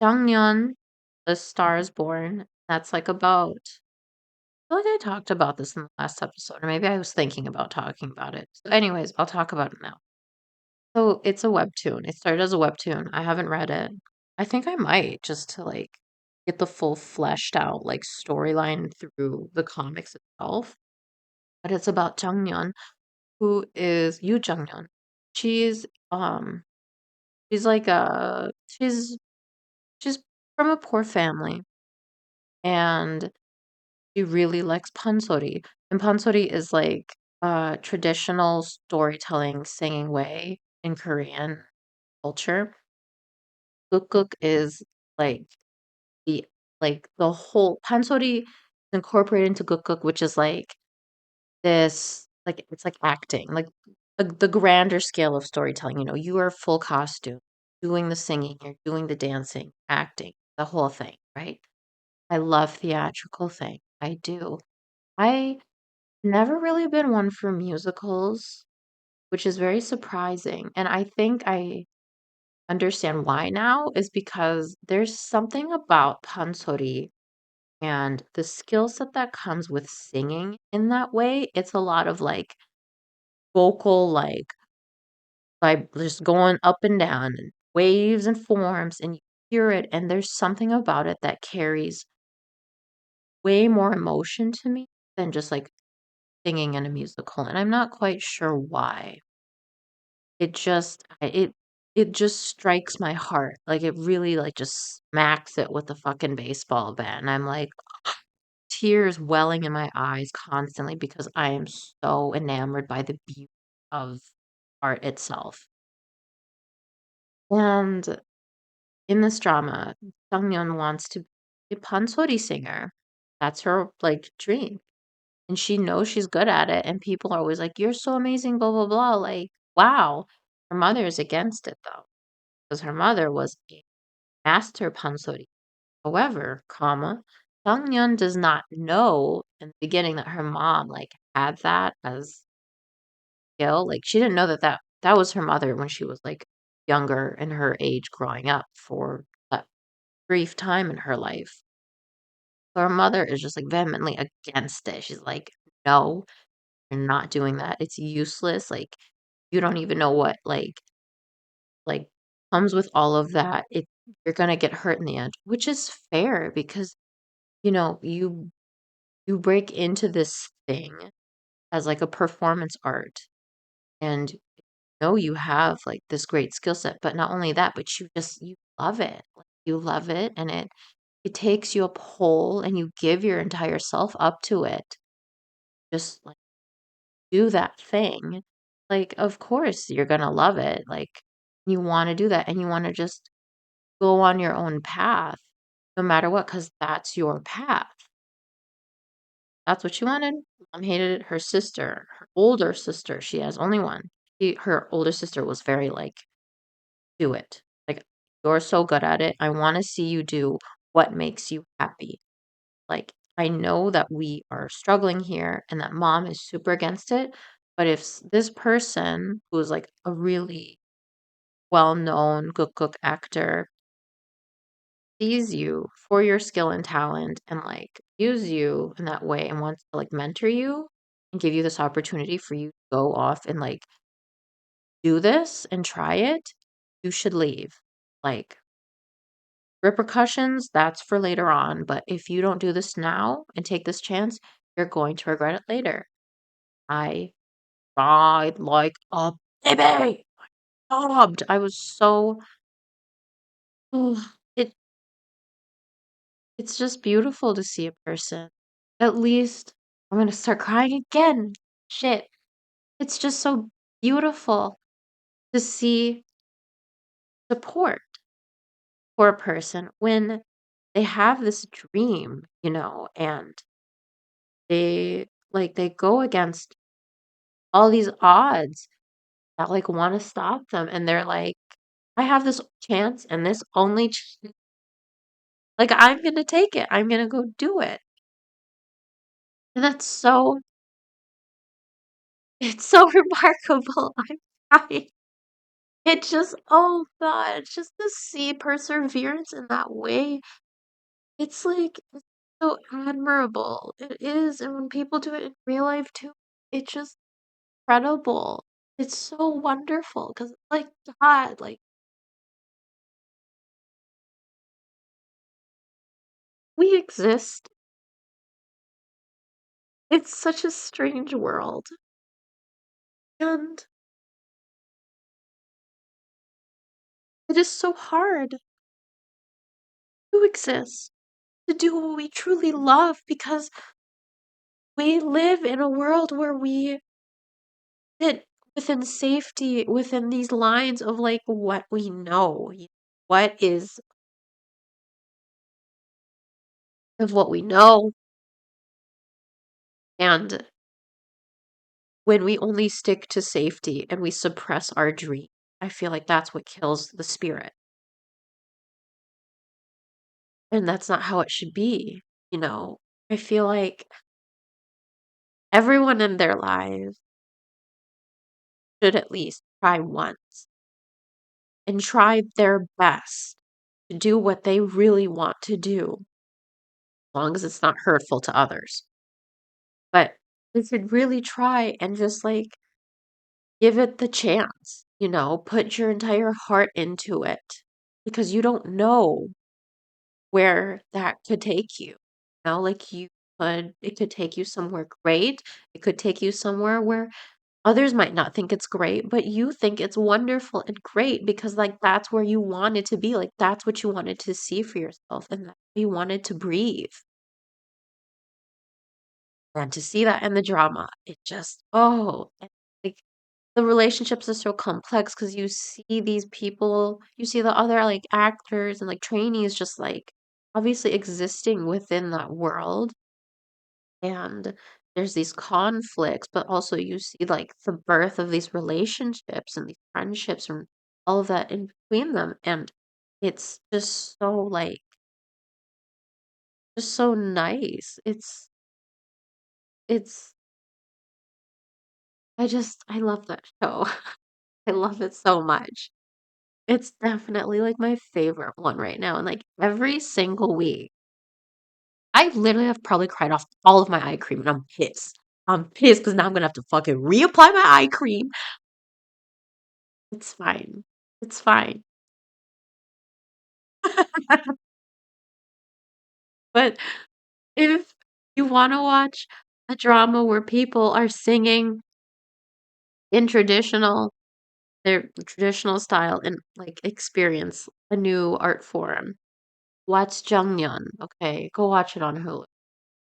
Jonghyun, The Star is Born. That's like about I feel like I talked about this in the last episode, or maybe I was thinking about talking about it. So anyways, I'll talk about it now. So it's a webtoon. It started as a webtoon. I haven't read it. I think I might just to like get the full fleshed out like storyline through the comics itself. But it's about Jonghyun, who is Yu Jonghyun. She's um she's like a she's from a poor family and she really likes pansori. And pansori is like a traditional storytelling singing way in Korean culture. Gukguk is like the the whole pansori is incorporated into gukguk, which is like this like it's like acting, like the grander scale of storytelling. You know, you are full costume, doing the singing, you're doing the dancing, acting, the whole thing, right? I love theatrical thing. I do. I never really been one for musicals, which is very surprising. And I think I understand why now is because there's something about pansori and the skill set that comes with singing in that way. It's a lot of like vocal, like by just going up and down and waves and forms, and you hear it, and there's something about it that carries way more emotion to me than just like singing in a musical. And I'm not quite sure why. It just strikes my heart. Like, it really, like, just smacks it with a fucking baseball bat, and I'm, like, tears welling in my eyes constantly because I am so enamored by the beauty of art itself. And in this drama, Sungyeon wants to be a pansori singer. That's her, like, dream, and she knows she's good at it, and people are always like, "You're so amazing, blah, blah, blah," like, wow. Her mother is against it, though, because her mother was a master pansori. However, comma, Sungyeon does not know in the beginning that her mom, like, had that as skill. Like, she didn't know that that was her mother when she was, like, younger in her age growing up for a brief time in her life. So her mother is just, like, vehemently against it. She's like, "No, you're not doing that. It's useless. Like, you don't even know what, like, comes with all of that. You're gonna get hurt in the end," which is fair because, you break into this thing as, like, a performance art, and you have, like, this great skill set, but not only that, but you love it. Like, you love it, and it takes you up whole, and you give your entire self up to it. Just, like, do that thing. Like, of course, you're gonna love it, like, you wanna do that, and you wanna just go on your own path no matter what, because that's your path. That's what she wanted. Mom hated it. Her sister, her older sister, she has only one. Her older sister was very like, do it. Like, you're so good at it. I want to see you do what makes you happy. Like, I know that we are struggling here and that mom is super against it. But if this person who's like a really well known cook actor sees you for your skill and talent and like use you in that way and wants to like mentor you and give you this opportunity for you to go off and like do this and try it, you should leave. Like, repercussions, that's for later on. But if you don't do this now and take this chance, you're going to regret it later. I cried like a baby. Sobbed. I was so, oh, it's just beautiful to see a person. At least I'm gonna start crying again. Shit. It's just so beautiful to see support for a person when they have this dream, and they go against all these odds that like want to stop them, and they're like, I have this chance and this only like I'm gonna take it. I'm gonna go do it. And that's so it's so remarkable. I'm crying. It just, oh God, just to see perseverance in that way, it's like, it's so admirable. It is. And when people do it in real life too, it's just incredible. It's so wonderful because, like, God, like, we exist. It's such a strange world. And it is so hard to exist, to do what we truly love because we live in a world where we sit within safety, within these lines of like what we know, what is of what we know. And when we only stick to safety and we suppress our dream, I feel like that's what kills the spirit. And that's not how it should be, you know? I feel like everyone in their lives should at least try once and try their best to do what they really want to do, as long as it's not hurtful to others. But they should really try and just like give it the chance, put your entire heart into it because you don't know where that could take you. Like it could take you somewhere great. It could take you somewhere where others might not think it's great, but you think it's wonderful and great because, like, that's where you wanted to be. Like, that's what you wanted to see for yourself and that you wanted to breathe. And to see that in the drama, it just, oh, and, like, the relationships are so complex because you see these people, you see the other, like, actors and, like, trainees just, like, obviously existing within that world. And there's these conflicts, but also you see like the birth of these relationships and these friendships and all of that in between them. And it's just so like just so nice. It's I love that show. I love it so much. It's definitely like my favorite one right now. And like every single week, I literally have probably cried off all of my eye cream and I'm pissed. I'm pissed because now I'm gonna have to fucking reapply my eye cream. It's fine. It's fine. But if you want to watch a drama where people are singing in their traditional style and like experience a new art form, watch Jungyeon. Okay, go watch it on Hulu.